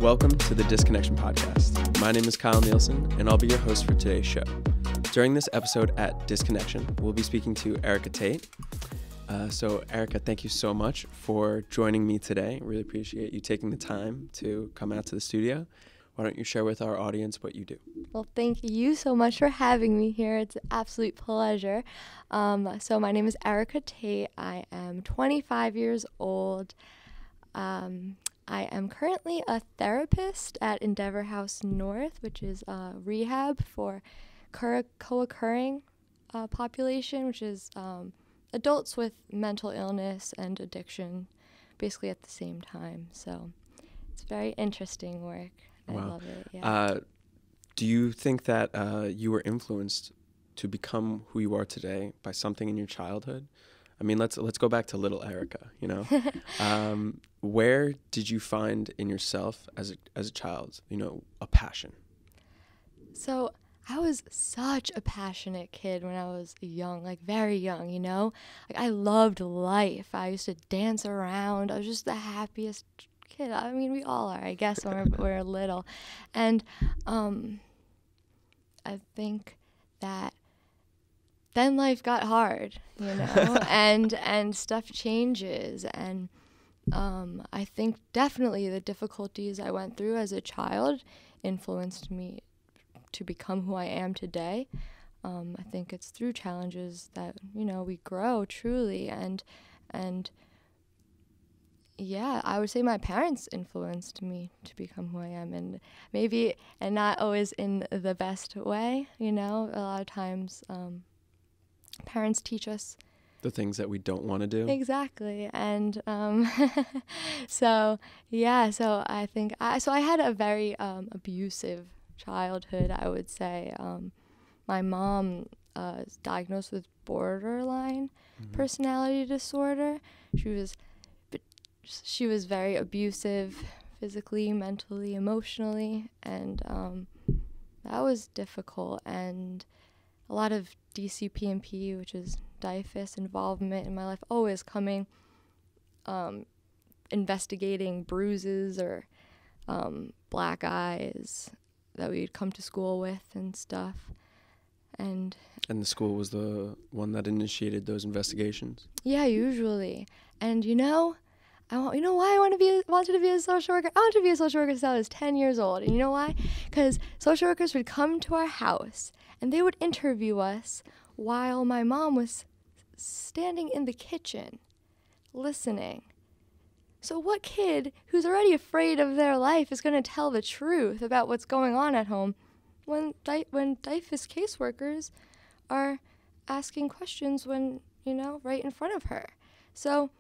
Welcome to the Disconnection Podcast. My name is Kyle Nielsen, and I'll be your host for today's show. During this episode at Disconnection, we'll be speaking to Erica Tate. So Erica, thank you so much for joining me today. Really appreciate you taking the time to come out to the studio. Why don't you share with our audience what you do? Well, thank you so much for having me here. It's an absolute pleasure. So my name is Erica Tate. I am 25 years old. I am currently a therapist at Endeavor House North, which is a rehab for co-occurring population, which is adults with mental illness and addiction, basically at the same time. So it's very interesting work. Wow. I love it. Yeah. Do you think that you were influenced to become who you are today by something in your childhood? I mean, let's go back to little Erica, you know? Where did you find in yourself as a child, you know, a passion? So I was such a passionate kid when I was young, like very young, you know? Like I loved life. I used to dance around. I was just the happiest kid. I mean, we all are, I guess, when we're little. And I think that then life got hard, you know, and stuff changes. And I think definitely the difficulties I went through as a child influenced me to become who I am today. I think it's through challenges that, you know, we grow truly. And yeah, I would say my parents influenced me to become who I am, and not always in the best way, you know. A lot of times parents teach us the things that we don't want to do. Exactly. And so I think I had a very abusive childhood, I would say. My mom is diagnosed with borderline personality disorder. She was very abusive physically, mentally, emotionally, and that was difficult. And a lot of DCPMP, which is DIFUS involvement in my life, always coming, investigating bruises or black eyes that we'd come to school with and stuff. And the school was the one that initiated those investigations? Yeah, usually. And you know why I wanted to be a social worker? I wanted to be a social worker since I was 10 years old. And you know why? Because social workers would come to our house and they would interview us while my mom was standing in the kitchen listening. So what kid who's already afraid of their life is going to tell the truth about what's going on at home when DIFUS caseworkers are asking questions when, you know, right in front of her? So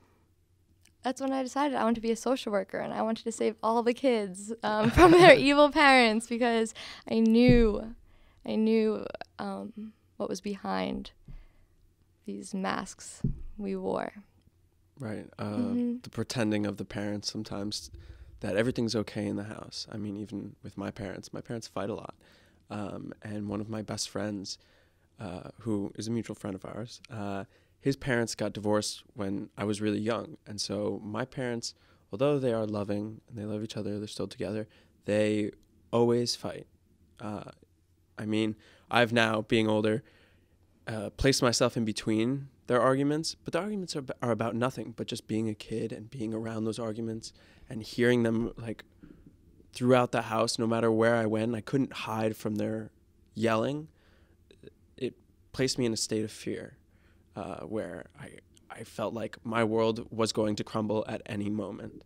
that's when I decided I wanted to be a social worker, and I wanted to save all the kids from their evil parents, because I knew what was behind these masks we wore. Right. The pretending of the parents sometimes that everything's okay in the house. I mean, even with my parents fight a lot. And one of my best friends, who is a mutual friend of ours, his parents got divorced when I was really young. And so my parents, although they are loving and they love each other, they're still together, they always fight. I mean, I've now, being older, placed myself in between their arguments, but the arguments are about nothing but just being a kid and being around those arguments and hearing them like throughout the house. No matter where I went, I couldn't hide from their yelling. It placed me in a state of fear, where I felt like my world was going to crumble at any moment.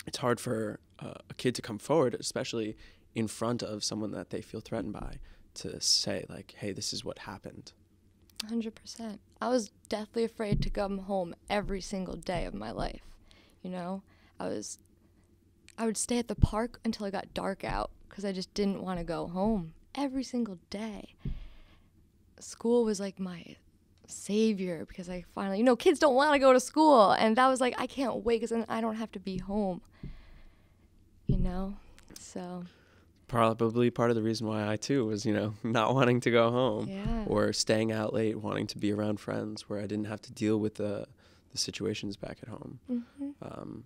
It's hard for a kid to come forward, especially in front of someone that they feel threatened by, to say like, hey, this is what happened. 100%. I was deathly afraid to come home every single day of my life. You know, I would stay at the park until it got dark out because I just didn't want to go home every single day. School was like my savior because I finally, you know, kids don't want to go to school, and that was like, I can't wait because then I don't have to be home, you know. So probably part of the reason why I too was, you know, not wanting to go home. Yeah. Or staying out late, wanting to be around friends where I didn't have to deal with the situations back at home. Mm-hmm.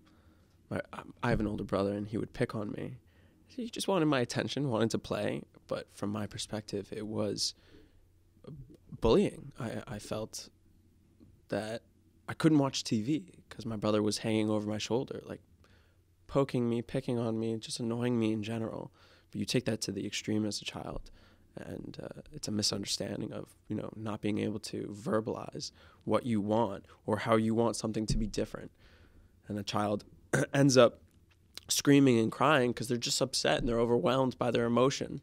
I have an older brother, and he would pick on me. He just wanted my attention, wanted to play. But from my perspective, it was bullying. I felt that I couldn't watch TV because my brother was hanging over my shoulder, like poking me, picking on me, just annoying me in general. But you take that to the extreme as a child, and it's a misunderstanding of, you know, not being able to verbalize what you want or how you want something to be different. And the child ends up screaming and crying because they're just upset and they're overwhelmed by their emotion.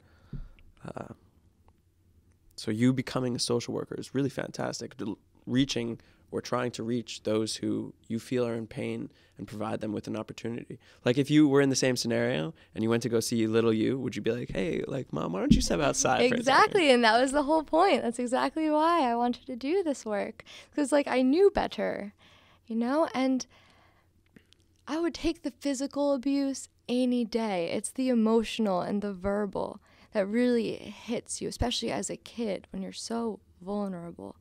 So you becoming a social worker is really fantastic. Reaching or trying to reach those who you feel are in pain and provide them with an opportunity. Like if you were in the same scenario and you went to go see little you, would you be like, hey, like, Mom, why don't you step outside? Exactly, and that was the whole point. That's exactly why I wanted to do this work. Because, like, I knew better, you know? And I would take the physical abuse any day. It's the emotional and the verbal that really hits you, especially as a kid when you're so vulnerable.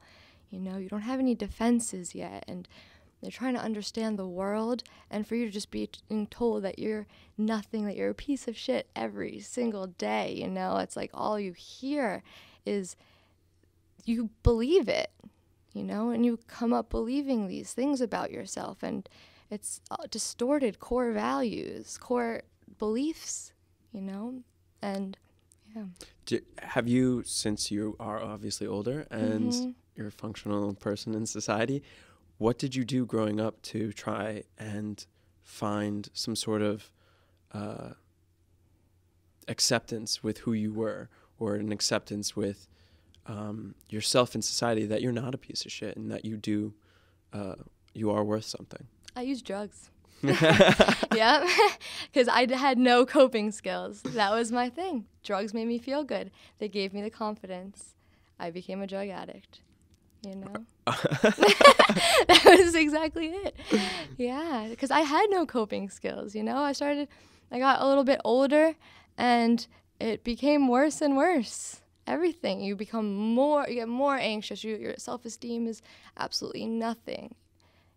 You know, you don't have any defenses yet, and they're trying to understand the world, and for you to just be told that you're nothing, that you're a piece of shit every single day, you know, it's like all you hear is you believe it, you know, and you come up believing these things about yourself, and it's distorted core values, core beliefs, you know, and yeah. Have you, since you are obviously older and you're a functional person in society, what did you do growing up to try and find some sort of acceptance with who you were, or an acceptance with yourself in society that you're not a piece of shit and that you are worth something? I used drugs. Yeah, because I had no coping skills. That was my thing. Drugs made me feel good. They gave me the confidence. I became a drug addict, you know? That was exactly it. Yeah, because I had no coping skills, you know? I got a little bit older, and it became worse and worse. Everything. You get more anxious. Your self-esteem is absolutely nothing.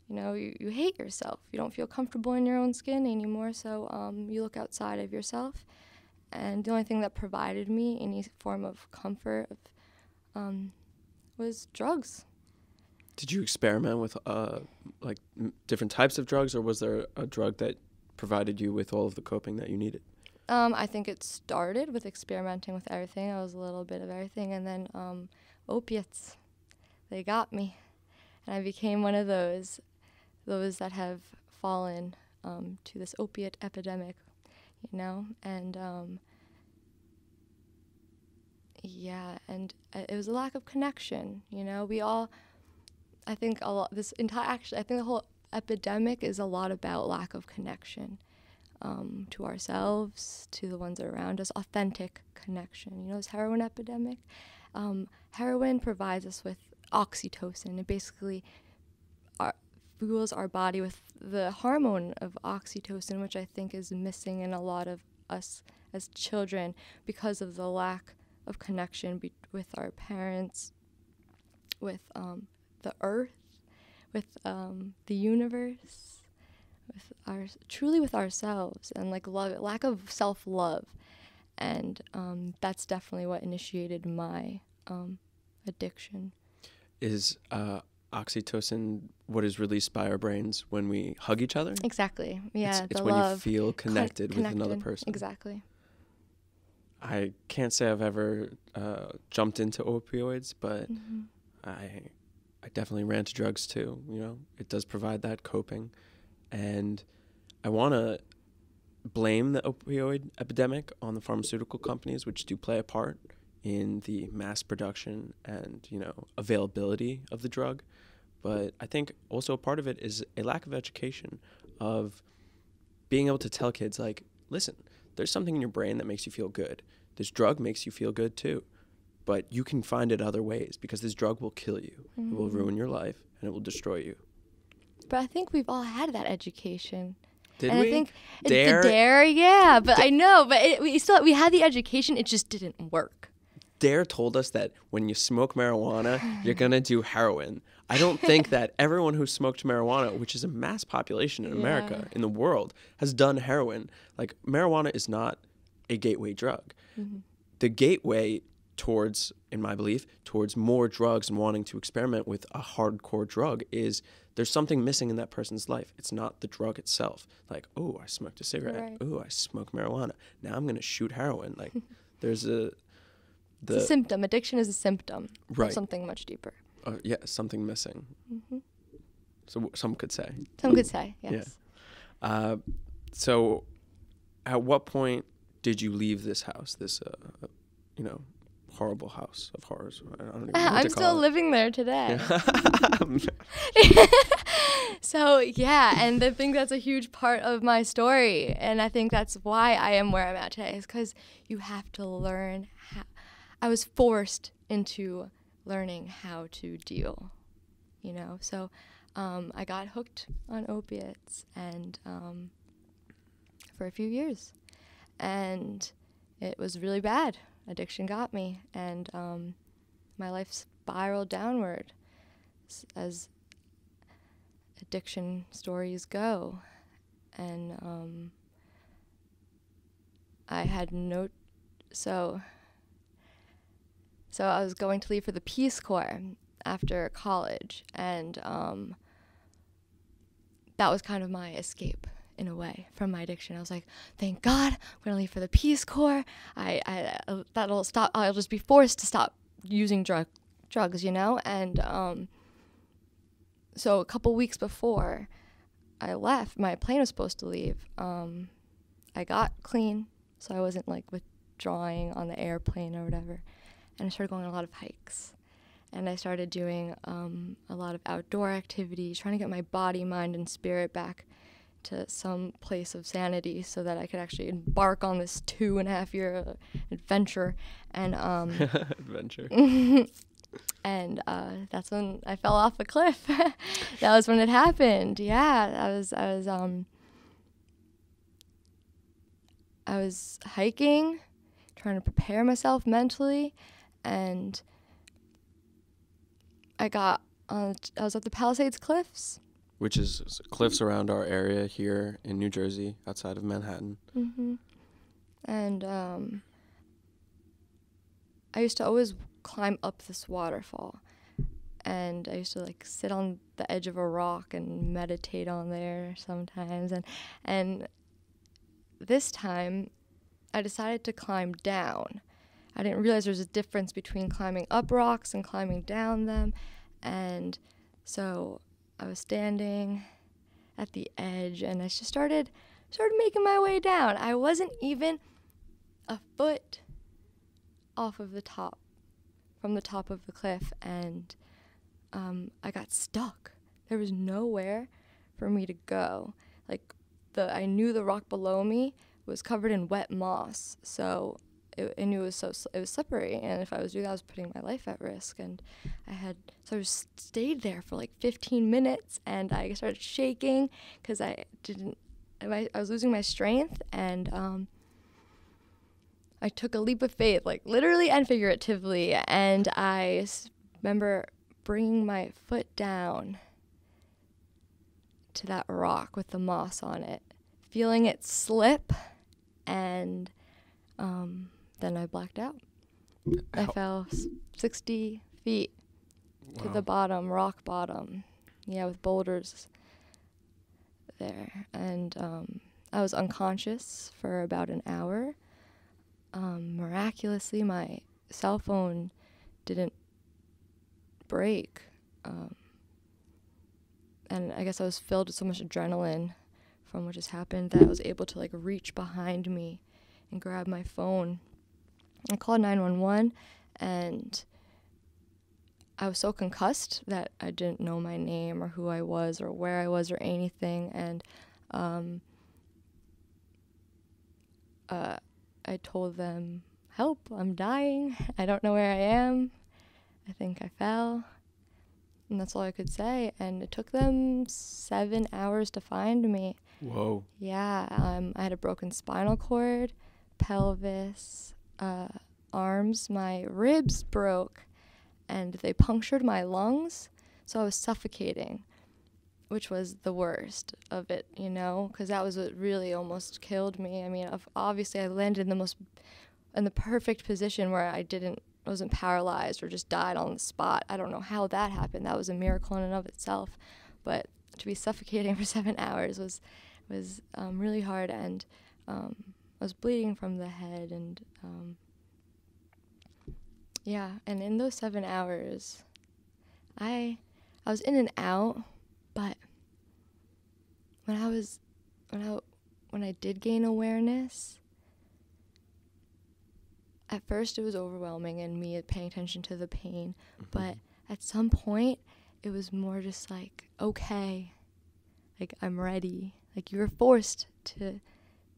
You know, you hate yourself. You don't feel comfortable in your own skin anymore, so you look outside of yourself. And the only thing that provided me any form of comfort was drugs. Did you experiment with different types of drugs, or was there a drug that provided you with all of the coping that you needed? I think it started with experimenting with everything. I was a little bit of everything, and then opiates. They got me, and I became one of those that have fallen to this opiate epidemic, you know, and it was a lack of connection, you know. I think the whole epidemic is a lot about lack of connection to ourselves, to the ones around us, authentic connection. You know, this heroin epidemic, heroin provides us with oxytocin. It basically fuels our body with the hormone of oxytocin, which I think is missing in a lot of us as children because of the lack of connection with our parents, with the earth, with the universe, with ourselves, and like lack of self-love. And that's definitely what initiated my addiction. Is oxytocin what is released by our brains when we hug each other? Exactly. Yeah, it's when you feel connected with another person. Exactly. I can't say I've ever jumped into opioids, but I definitely ran to drugs too. You know, it does provide that coping, and I want to blame the opioid epidemic on the pharmaceutical companies, which do play a part in the mass production and, you know, availability of the drug. But I think also a part of it is a lack of education, of being able to tell kids, like, listen, there's something in your brain that makes you feel good. This drug makes you feel good too, but you can find it other ways, because this drug will kill you. It will ruin your life, and it will destroy you. But I think we've all had that education. Did and we? I think Dare, yeah, but I know, but we had the education, it just didn't work. Dare told us that when you smoke marijuana, you're going to do heroin. I don't think that everyone who smoked marijuana, which is a mass population in America, in the world, has done heroin. Like, marijuana is not a gateway drug. The gateway towards, in my belief, towards more drugs and wanting to experiment with a hardcore drug is there's something missing in that person's life. It's not the drug itself. Like, oh, I smoked a cigarette. Right. Oh, I smoke marijuana. Now I'm going to shoot heroin. Like, there's it's a symptom. Addiction is a symptom Right. of something much deeper. Yeah, something missing. So some could say. Some could say, yes. Yeah. So at what point did you leave this house, this, horrible house of horrors? I don't even know what I'm to still call it. living there today. So, yeah, and I think that's a huge part of my story. And I think that's why I am where I'm at today, is because you have to learn how. I was forced into learning how to deal, So I got hooked on opiates and for a few years. And it was really bad. Addiction got me, and my life spiraled downward as addiction stories go. And I had so I was going to leave for the Peace Corps after college, and that was kind of my escape in a way from my addiction. I was like, thank God, I'm gonna leave for the Peace Corps. That'll stop. I'll just be forced to stop using drugs, And so a couple weeks before I left, my plane was supposed to leave. I got clean, so I wasn't like withdrawing on the airplane or whatever. And I started going on a lot of hikes. And I started doing a lot of outdoor activities, trying to get my body, mind, and spirit back to some place of sanity so that I could actually embark on this 2.5-year adventure. And adventure. And that's when I fell off a cliff. That was when it happened. Yeah, I was hiking, trying to prepare myself mentally, and I was at the Palisades Cliffs. Which is cliffs around our area here in New Jersey, outside of Manhattan. And I used to always climb up this waterfall. And I used to sit on the edge of a rock and meditate on there sometimes. And this time, I decided to climb down. I didn't realize there was a difference between climbing up rocks and climbing down them. And so I was standing at the edge, and I just started making my way down. I wasn't even a foot off of the top, from the top of the cliff, and I got stuck. There was nowhere for me to go. I knew the rock below me was covered in wet moss, so I knew it was slippery, and if I was doing that, I was putting my life at risk. And I just stayed there for 15 minutes, and I started shaking because I was losing my strength, and I took a leap of faith, literally and figuratively, and I remember bringing my foot down to that rock with the moss on it, feeling it slip, and then I blacked out. I fell 60 feet to the bottom, rock bottom, with boulders there. And I was unconscious for about an hour. Miraculously, my cell phone didn't break. And I guess I was filled with so much adrenaline from what just happened that I was able to reach behind me and grab my phone. I called 911, and I was so concussed that I didn't know my name or who I was or where I was or anything. And I told them, help, I'm dying. I don't know where I am. I think I fell. And that's all I could say. And it took them 7 hours to find me. Whoa. Yeah. I had a broken spinal cord, pelvis, arms. My ribs broke, and they punctured my lungs. So I was suffocating, which was the worst of it, you know, because that was what really almost killed me. I mean, obviously I landed in the perfect position where I wasn't paralyzed or just died on the spot. I don't know how that happened. That was a miracle in and of itself. But to be suffocating for 7 hours was really hard, and I was bleeding from the head, and and in those 7 hours, I was in and out, but when I did gain awareness, at first it was overwhelming and me paying attention to the pain, but at some point it was more just like, okay, like I'm ready. Like you were forced to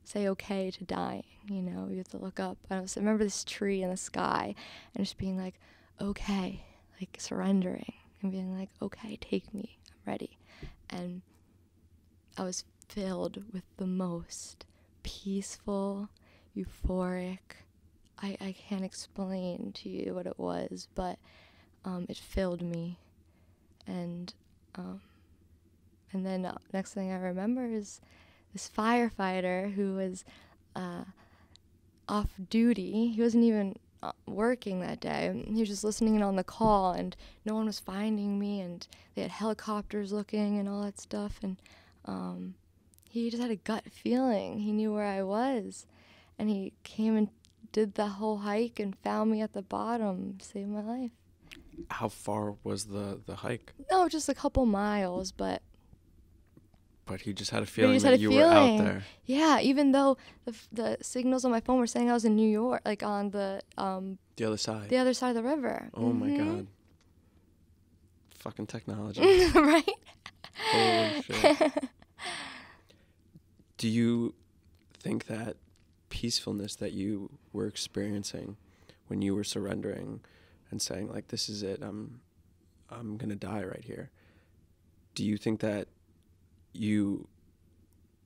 say okay to dying, you know, you have to look up. I remember this tree in the sky and just being like, okay, like surrendering and being like, okay, take me, I'm ready. And I was filled with the most peaceful, euphoric, I can't explain to you what it was, but it filled me. And then next thing I remember is this firefighter who was off duty. He wasn't even working that day. He was just listening in on the call, and no one was finding me, and they had helicopters looking and all that stuff. And he just had a gut feeling. He knew where I was, and he came and did the whole hike and found me at the bottom, saved my life. How far was the hike? No, just a couple miles, but he just had a feeling that you were out there. Yeah, even though the signals on my phone were saying I was in New York, like on the other side. The other side of the river. Oh my God. Fucking technology. Right? Holy shit. Do you think that peacefulness that you were experiencing when you were surrendering and saying like, this is it, I'm gonna die right here, do you think that you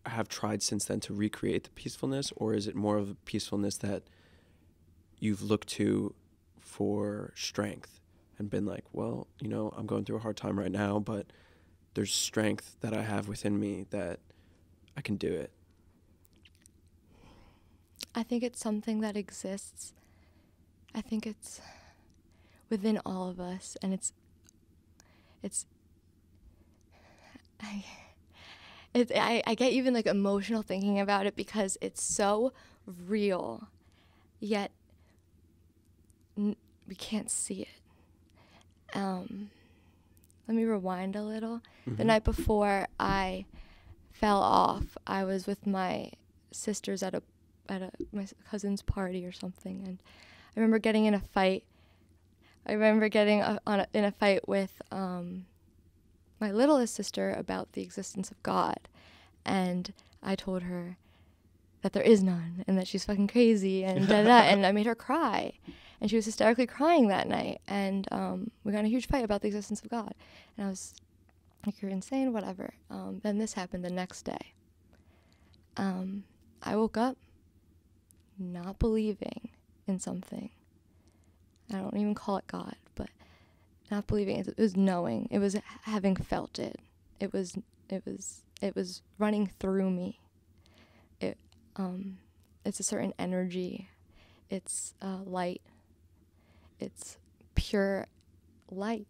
have tried since then to recreate the peacefulness, or is it more of a peacefulness that you've looked to for strength and been like, well, you know, I'm going through a hard time right now, but there's strength that I have within me that I can do it? I think it's something that exists. I think it's within all of us, and I get even like emotional thinking about it because it's so real, yet we can't see it. Let me rewind a little. The night before I fell off, I was with my sisters at my cousin's party or something, and I remember getting in a fight. I remember getting in a fight with my littlest sister about the existence of God, and I told her that there is none and that she's fucking crazy and da-da, and I made her cry, and she was hysterically crying that night, and we got in a huge fight about the existence of God, and I was like, you're insane, whatever. Then this happened the next day. I woke up not believing in something. I don't even call it God, but not believing. It was knowing. It was having felt it. It was running through me. It's a certain energy. It's light. It's pure light.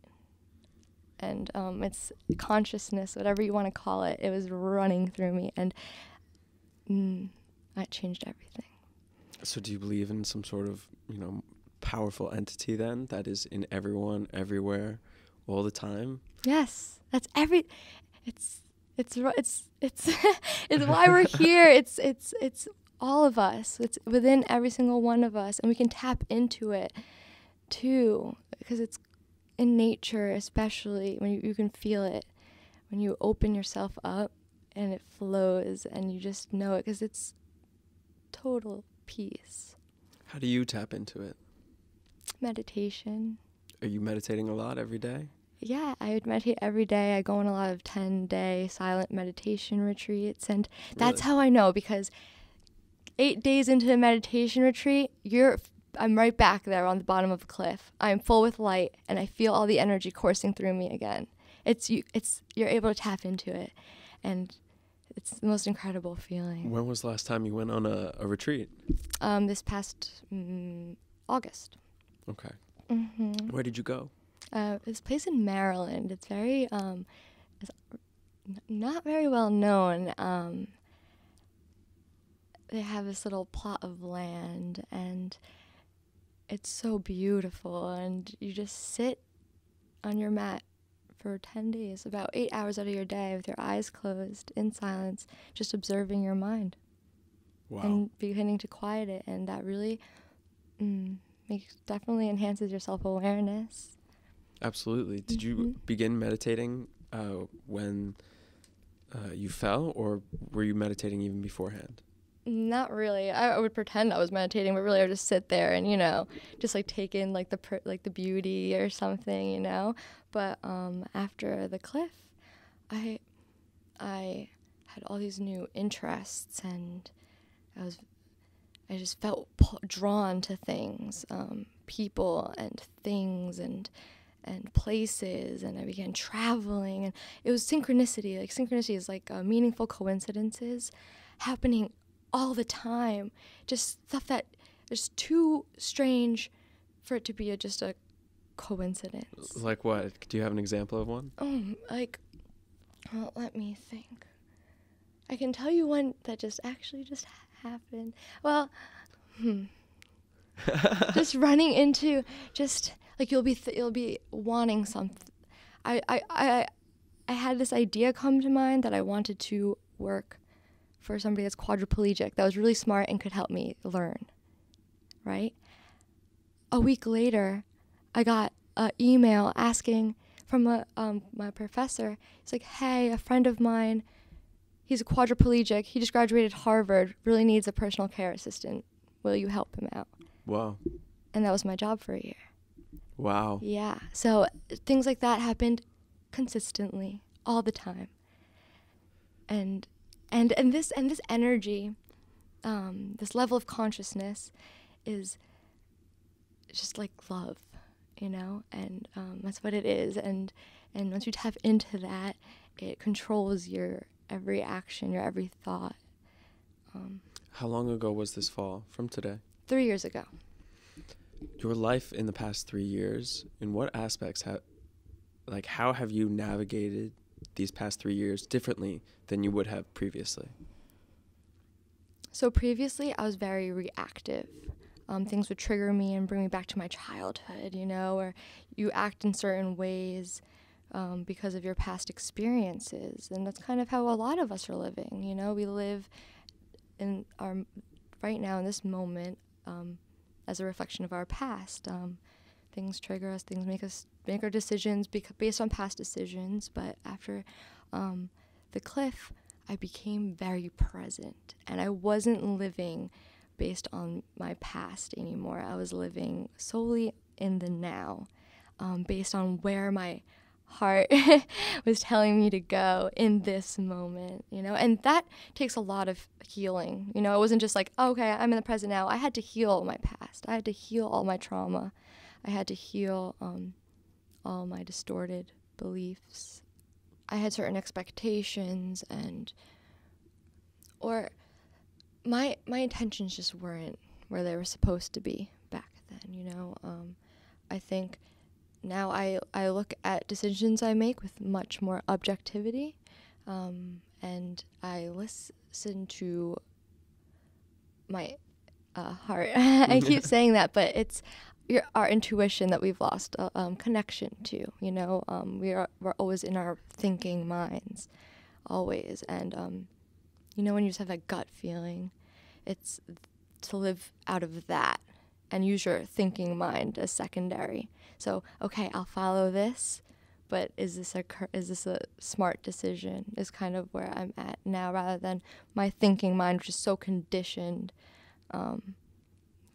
And it's consciousness, whatever you want to call it. It was running through me, and that changed everything. So do you believe in some sort of, you know, powerful entity then that is in everyone, everywhere, all the time? Yes, that's it's why we're here. It's all of us. It's within every single one of us, and we can tap into it too, because it's in nature, especially when you can feel it when you open yourself up and it flows and you just know it, because it's total peace. How do you tap into it? Meditation. Are you meditating a lot every day? Yeah, I would meditate every day. I go on a lot of 10-day silent meditation retreats, and that's how I know, because 8 days into a meditation retreat, I'm right back there on the bottom of a cliff. I'm full with light, and I feel all the energy coursing through me again. you're able to tap into it, and it's the most incredible feeling. When was the last time you went on a retreat? This past August. Okay. Mm-hmm. Where did you go? This place in Maryland. It's very it's not very well known. They have this little plot of land, and it's so beautiful, and you just sit on your mat for 10 days, about 8 hours out of your day with your eyes closed, in silence, just observing your mind. Wow. And beginning to quiet it, and that really definitely enhances your self-awareness. Absolutely. Did you begin meditating when you fell, or were you meditating even beforehand? Not really. I would pretend I was meditating, but really I would just sit there and, you know, just like take in like the beauty or something, you know. But after the cliff, I had all these new interests, and I just felt drawn to things, people and things and places, and I began traveling, and it was synchronicity. Like synchronicity is like meaningful coincidences happening all the time, just stuff that is too strange for it to be just a coincidence. Like what? Do you have an example of one? Well, let me think. I can tell you one that just happened. Well, just running into, just like you'll be wanting something. I had this idea come to mind that I wanted to work for somebody that's quadriplegic, that was really smart and could help me learn, right? A week later, I got an email asking from my professor. He's like, hey, a friend of mine, he's a quadriplegic. He just graduated Harvard, really needs a personal care assistant. Will you help him out? Wow. And that was my job for a year. Wow. Yeah. So things like that happened consistently, all the time. And this energy, this level of consciousness is just like love, you know, and that's what it is. And once you tap into that, it controls your every action, your every thought. How long ago was this fall from today? 3 years ago. Your life in the past 3 years, in what aspects how have you navigated these past 3 years differently than you would have previously? So previously, I was very reactive. Things would trigger me and bring me back to my childhood, you know, or you act in certain ways because of your past experiences. And that's kind of how a lot of us are living, you know. We live in our right now in this moment as a reflection of our past. Things trigger us, things make our decisions based on past decisions. But after the cliff, I became very present, and I wasn't living based on my past anymore. I was living solely in the now, based on where my heart was telling me to go in this moment, you know. And that takes a lot of healing, you know. It wasn't just like, oh, okay, I'm in the present now. I had to heal my past. I had to heal all my trauma. I had to heal all my distorted beliefs. I had certain expectations, or my intentions just weren't where they were supposed to be back then, you know. I think now I look at decisions I make with much more objectivity, and I listen to my heart. I keep saying that, but it's our intuition that we've lost connection to, you know. We're always in our thinking minds, always. And, you know, when you just have that gut feeling, it's to live out of that and use your thinking mind as secondary. So, okay, I'll follow this, but is this a smart decision is kind of where I'm at now, rather than my thinking mind, which is so conditioned to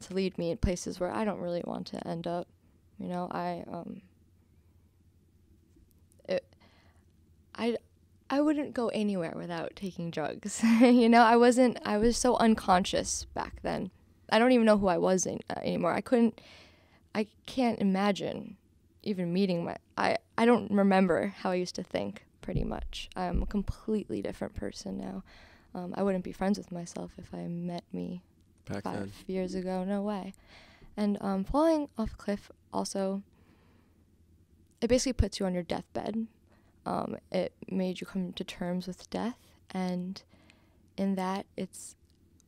lead me in places where I don't really want to end up. You know, I wouldn't go anywhere without taking drugs. You know, I was so unconscious back then. I don't even know who I was anymore. I can't imagine even meeting I don't remember how I used to think, pretty much. I'm a completely different person now. I wouldn't be friends with myself if I met me Back 5 then. years ago. No way. And falling off a cliff also, it basically puts you on your deathbed. It made you come to terms with death, and in that,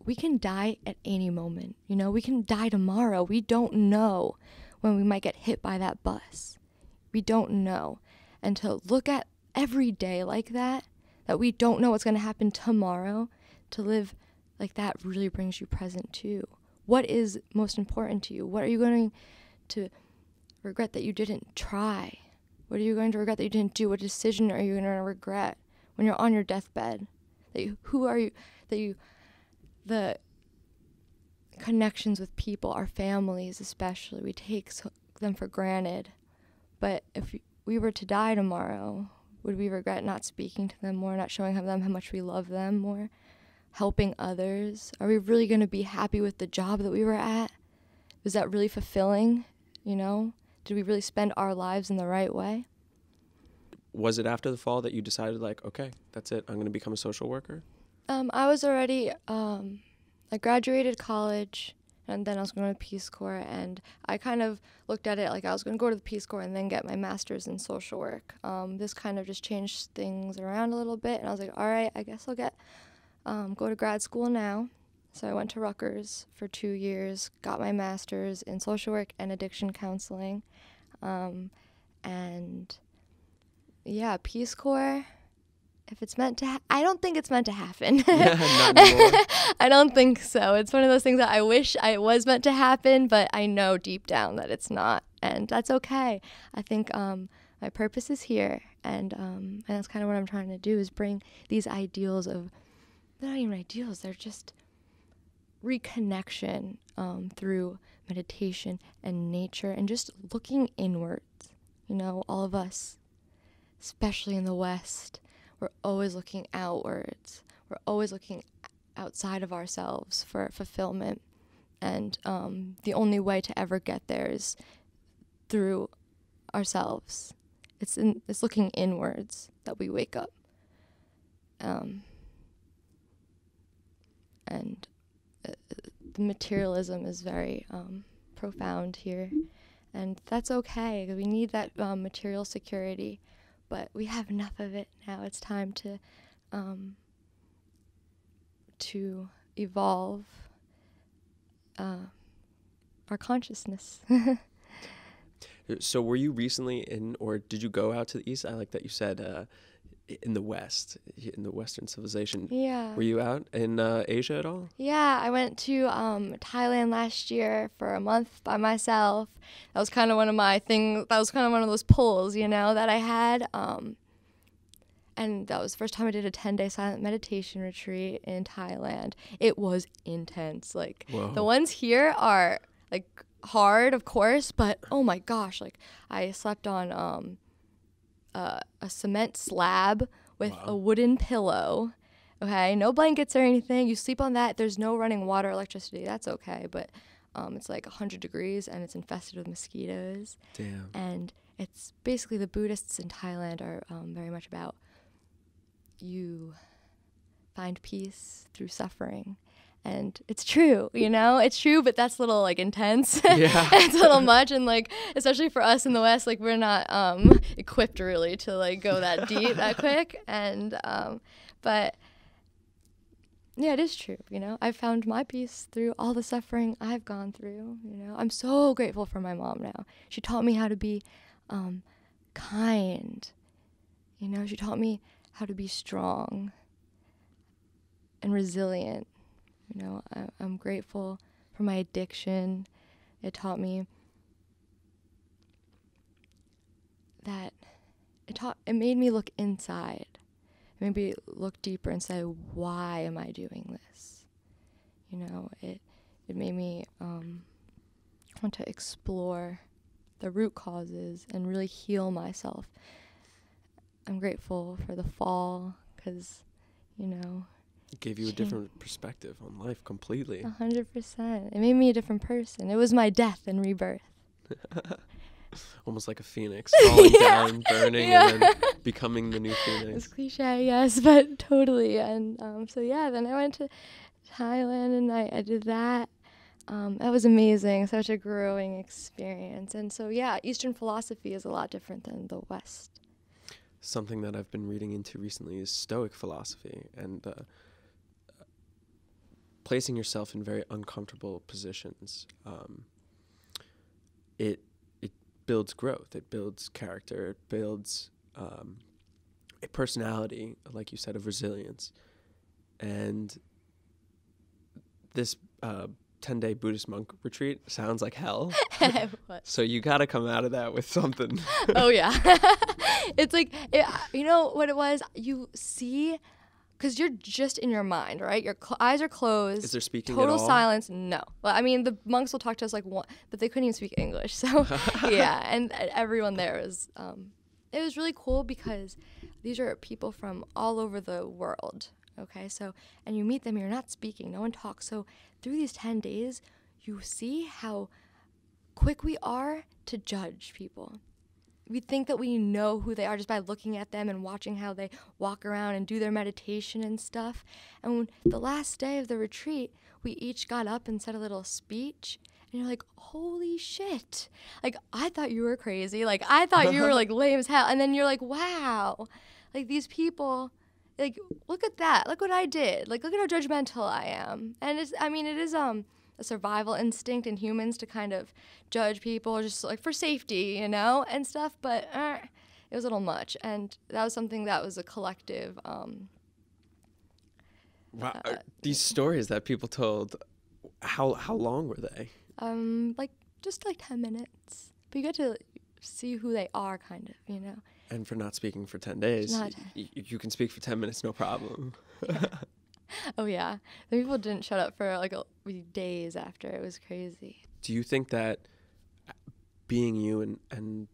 we can die at any moment. You know, we can die tomorrow. We don't know when we might get hit by that bus. We don't know. And to look at every day like that we don't know what's going to happen tomorrow, to live like that really brings you present too. What is most important to you? What are you going to regret that you didn't try? What are you going to regret that you didn't do? What decision are you going to regret when you're on your deathbed? The connections with people, our families especially, we take them for granted. But if we were to die tomorrow, would we regret not speaking to them more, not showing them how much we love them more, helping others? Are we really going to be happy with the job that we were at? Was that really fulfilling? You know? Did we really spend our lives in the right way? Was it after the fall that you decided, like, okay, that's it, I'm going to become a social worker? I was already, I graduated college, and then I was going to Peace Corps, and I kind of looked at it like I was going to go to the Peace Corps and then get my master's in social work. This kind of just changed things around a little bit, and I was like, all right, I guess I'll go to grad school now. So I went to Rutgers for 2 years, got my master's in social work and addiction counseling. And yeah, Peace Corps, if it's meant to, I don't think it's meant to happen. Yeah, not anymore. I don't think so. It's one of those things that I wish it was meant to happen, but I know deep down that it's not, and that's okay. I think my purpose is here, and that's kind of what I'm trying to do, is bring these ideals of, they're not even ideals, they're just reconnection through meditation and nature and just looking inwards. You know, all of us, especially in the West, we're always looking outwards. We're always looking outside of ourselves for fulfillment. And the only way to ever get there is through ourselves. It's looking inwards that we wake up. And the materialism is very profound here. And that's okay. We need that material security. But we have enough of it now. It's time to evolve our consciousness. So were you recently or did you go out to the East? I like that you said in the West, in the Western civilization. Yeah. Were you out in Asia at all? Yeah, I went to Thailand last year for a month by myself. That was kind of one of my things. That was kind of one of those pulls, you know, that I had. And that was the first time I did a 10-day silent meditation retreat in Thailand. It was intense. Like, Whoa. The ones here are, like, hard, of course, but, oh my gosh, like, I slept on a cement slab with a wooden pillow. Okay, no blankets or anything. You sleep on that. There's no running water, electricity. That's okay, but it's like 100 degrees and it's infested with mosquitoes. Damn. And it's basically, the Buddhists in Thailand are very much about, you find peace through suffering. And it's true, you know? It's true, but that's a little, like, intense. Yeah. It's a little much, and, like, especially for us in the West, like, we're not equipped, really, to, like, go that deep that quick. And, but, yeah, it is true, you know? I've found my peace through all the suffering I've gone through, you know? I'm so grateful for my mom now. She taught me how to be kind, you know? She taught me how to be strong and resilient. You know, I'm grateful for my addiction. It taught me that it made me look inside. It made me look deeper and say, why am I doing this? You know, it made me want to explore the root causes and really heal myself. I'm grateful for the fall because, you know, It gave you a different perspective on life completely. 100%. It made me a different person. It was my death and rebirth. Almost like a phoenix falling down, burning, and then becoming the new phoenix. It's cliche, yes, but totally. And so yeah, then I went to Thailand and I did that. That was amazing, such a growing experience. And so yeah, Eastern philosophy is a lot different than the West. Something that I've been reading into recently is Stoic philosophy, and placing yourself in very uncomfortable positions. It builds growth, it builds character, it builds a personality, like you said, of resilience. And this 10-day Buddhist monk retreat sounds like hell. So you got to come out of that with something. Oh, yeah. It's like, you know what it was? You see, because you're just in your mind, right? Your eyes are closed. Is there speaking total at all? Silence? No. Well, I mean, the monks will talk to us like one, but they couldn't even speak English. So, yeah. And everyone there was, it was really cool because these are people from all over the world. Okay, so, and you meet them, you're not speaking, no one talks. So through these 10 days, you see how quick we are to judge people. We think that we know who they are just by looking at them and watching how they walk around and do their meditation and stuff. And when the last day of the retreat, we each got up and said a little speech. And you're like, holy shit. Like, I thought you were crazy. Like, I thought you were, like, lame as hell. And then you're like, wow. Like, these people, like, look at that. Look what I did. Like, look at how judgmental I am. And it is a survival instinct in humans to kind of judge people just, like, for safety, you know, and stuff. But it was a little much. And that was something that was a collective. Wow. These stories that people told, how long were they? Just like 10 minutes. But you get to see who they are, kind of, you know. And for not speaking for 10 days, you can speak for 10 minutes, no problem. Oh, yeah. The people didn't shut up for like days after. It was crazy. Do you think that being you and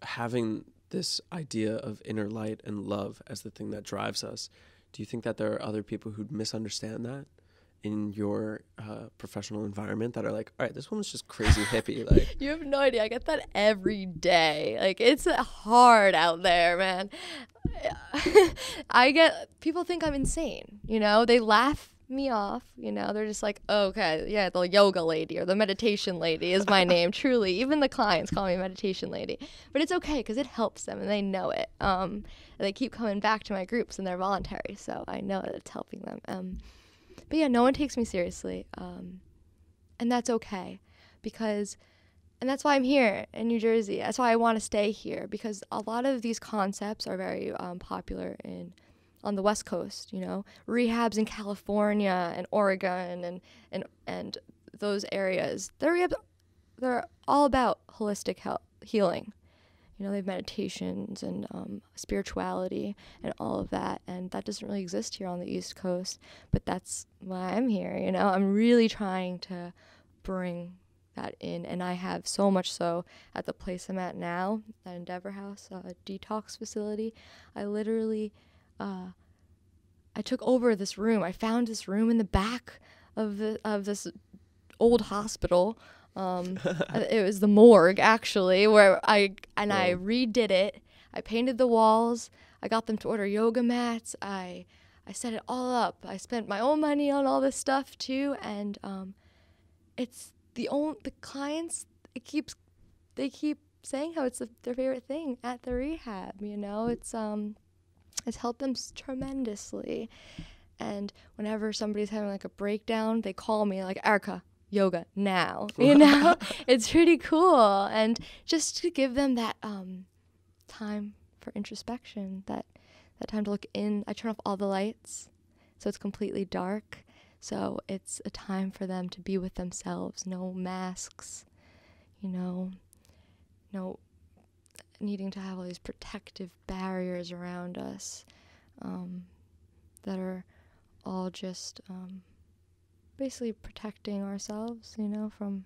having this idea of inner light and love as the thing that drives us, do you think that there are other people who'd misunderstand that in your professional environment that are like, all right, this woman's just crazy hippie? Like, you have no idea. I get that every day. Like, it's hard out there, man. People think I'm insane, you know? They laugh me off, you know? They're just like, oh, okay, yeah, the yoga lady or the meditation lady is my name, truly. Even the clients call me meditation lady. But it's okay because it helps them and they know it. And they keep coming back to my groups and they're voluntary, so I know that it's helping them. But yeah, no one takes me seriously, and that's okay, and that's why I'm here in New Jersey. That's why I want to stay here, because a lot of these concepts are very popular on the West Coast. You know, rehabs in California and Oregon and those areas. They're all about holistic healing. You know, they have meditations and spirituality and all of that. And that doesn't really exist here on the East Coast. But that's why I'm here, you know. I'm really trying to bring that in. And I have so much so at the place I'm at now, at Endeavor House, a detox facility. I literally, I took over this room. I found this room in the back of this old hospital. It was the morgue, actually, where I redid it. I painted the walls. I got them to order yoga mats. I set it all up. I spent my own money on all this stuff too, and it's the clients. They keep saying how it's their favorite thing at the rehab. You know, it's helped them tremendously. And whenever somebody's having like a breakdown, they call me like, Erica, yoga now, you know. It's pretty cool. And just to give them that time for introspection, that time to look in. I turn off all the lights so it's completely dark, so it's a time for them to be with themselves. No masks, you know, no needing to have all these protective barriers around us that are all just basically protecting ourselves, you know, from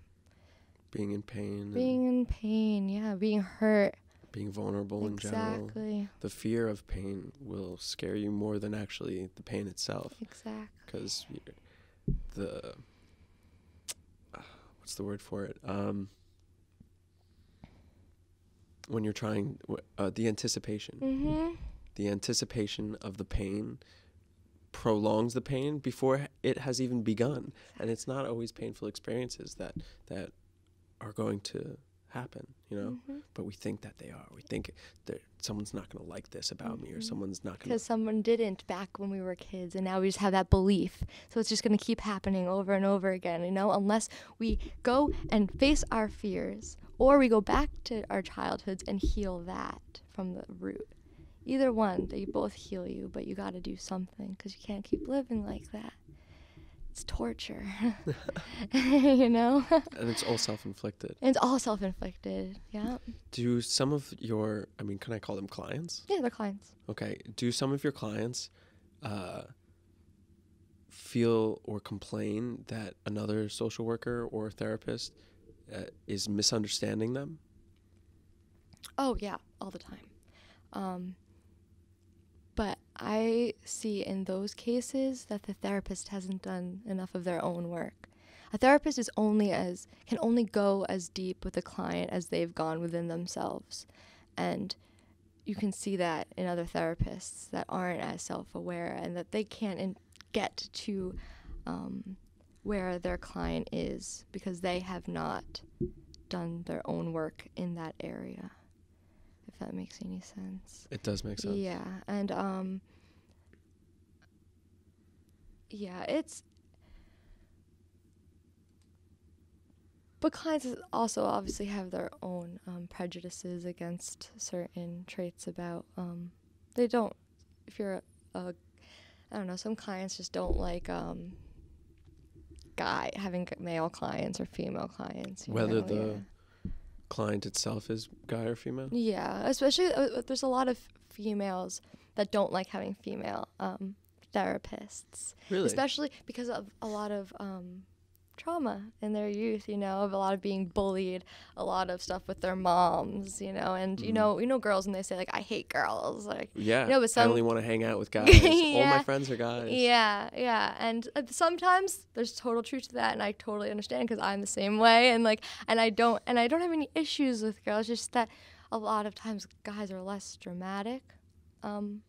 being in pain. Yeah, being hurt. Being vulnerable in general. Exactly. The fear of pain will scare you more than actually the pain itself. Exactly. Because what's the word for it? when you're trying, the anticipation. Mm-hmm. The anticipation of the pain prolongs the pain before it has even begun. And it's not always painful experiences that are going to happen, you know? Mm-hmm. But we think that they are. We think that someone's not going to like this about me, or someone's not going to. Because someone didn't back when we were kids, and now we just have that belief. So it's just going to keep happening over and over again, you know, unless we go and face our fears, or we go back to our childhoods and heal that from the root. Either one, they both heal you, but you got to do something, because you can't keep living like that. It's torture, you know? And it's all self-inflicted. And it's all self-inflicted, yeah. Do some of your, I mean, can I call them clients? Yeah, they're clients. Okay. Do some of your clients feel or complain that another social worker or therapist is misunderstanding them? Oh, yeah, all the time. But I see in those cases that the therapist hasn't done enough of their own work. A therapist can only go as deep with a client as they've gone within themselves. And you can see that in other therapists that aren't as self-aware, and that they can't get to where their client is because they have not done their own work in that area. If that makes any sense. It does make sense. Yeah, and but clients also obviously have their own prejudices against certain traits about they don't. If you're I don't know, some clients just don't like having male clients or female clients. Whether the client itself is guy or female? Yeah, especially there's a lot of females that don't like having female therapists. Really? Especially because of a lot of trauma in their youth, you know, of a lot of being bullied, a lot of stuff with their moms, you know, and you know girls, and they say like, I hate girls, like, yeah, you know, but I only want to hang out with guys. Yeah. All my friends are guys. Yeah, and sometimes there's total truth to that, and I totally understand because I'm the same way, and I don't have any issues with girls, just that a lot of times guys are less dramatic, and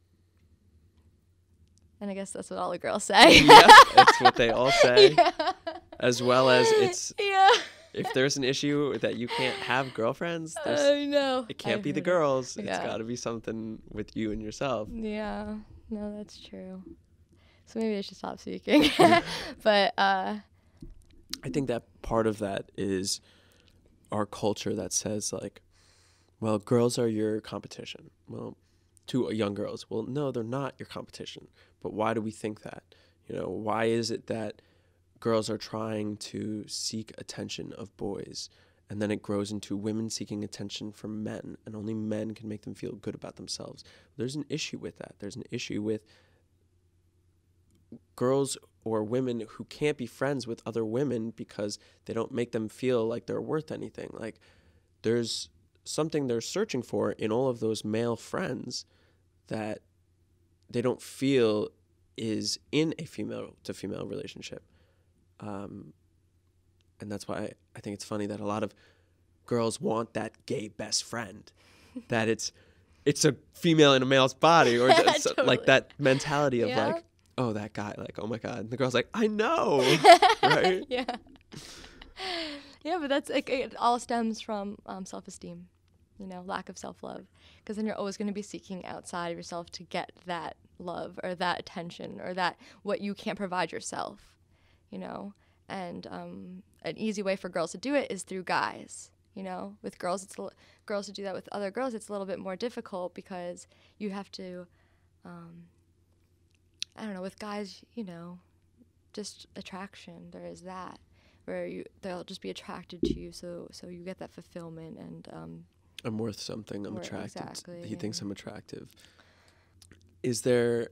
I guess that's what all the girls say. Yeah, that's what they all say. Yeah. As well as if there's an issue that you can't have girlfriends, I know. It can't be the girls. Yeah. It's got to be something with you and yourself. Yeah, no, that's true. So maybe I should stop speaking. But I think that part of that is our culture that says like, well, girls are your competition. Well, to young girls, well, no, they're not your competition. But why do we think that? You know, why is it that girls are trying to seek attention of boys, and then it grows into women seeking attention from men, and only men can make them feel good about themselves? There's an issue with that. There's an issue with girls or women who can't be friends with other women because they don't make them feel like they're worth anything. Like, there's something they're searching for in all of those male friends that they don't feel is in a female-to-female relationship. And that's why I think it's funny that a lot of girls want that gay best friend, that it's a female in a male's body, or totally. Like that mentality of like, oh, that guy, like, oh my God. And the girl's like, I know, right? Yeah. Yeah, but that's it all stems from self-esteem, you know, lack of self-love. Because then you're always going to be seeking outside of yourself to get that love or that attention or that what you can't provide yourself. You know, and an easy way for girls to do it is through guys. You know, with girls, girls to do that with other girls, it's a little bit more difficult because you have to, I don't know, with guys, you know, just attraction. There is that where they'll just be attracted to you, so you get that fulfillment and. I'm worth something. I'm attracted. Exactly. He thinks I'm attractive. Is there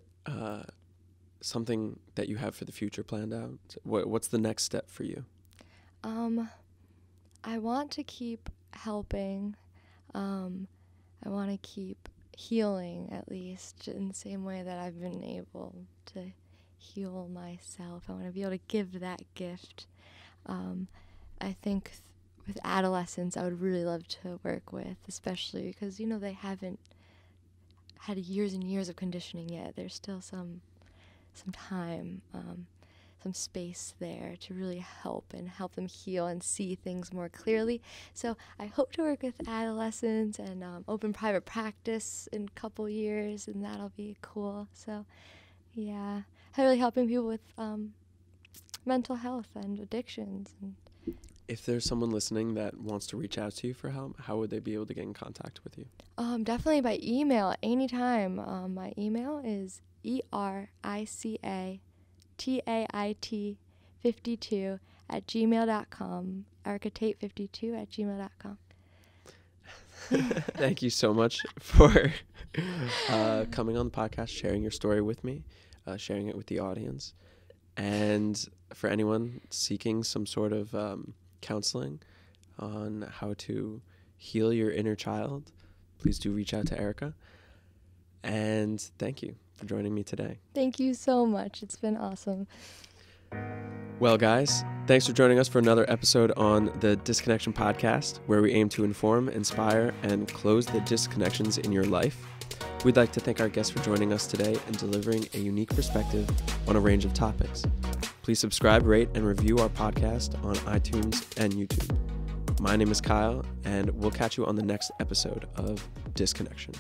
something that you have for the future planned out? What's the next step for you? I want to keep helping. I want to keep healing, at least in the same way that I've been able to heal myself. I want to be able to give that gift. I think with adolescents, I would really love to work with, especially because, they haven't had years and years of conditioning yet. There's still some time, some space there to really help them heal and see things more clearly. So I hope to work with adolescents and open private practice in a couple years, and that'll be cool. So yeah, really helping people with mental health and addictions. And if there's someone listening that wants to reach out to you for help, how would they be able to get in contact with you? Definitely by email anytime. My email is ericaitait52@gmail.com. ericaitait52@gmail.com. Thank you so much for coming on the podcast, sharing your story with me, sharing it with the audience. And for anyone seeking some sort of counseling on how to heal your inner child, please do reach out to Erica. And thank you for joining me today. Thank you so much. It's been awesome. Well, guys, thanks for joining us for another episode on the Disconnection Podcast, where we aim to inform, inspire, and close the disconnections in your life. We'd like to thank our guests for joining us today and delivering a unique perspective on a range of topics. Please subscribe, rate, and review our podcast on iTunes and YouTube. My name is Kyle, and we'll catch you on the next episode of Disconnection.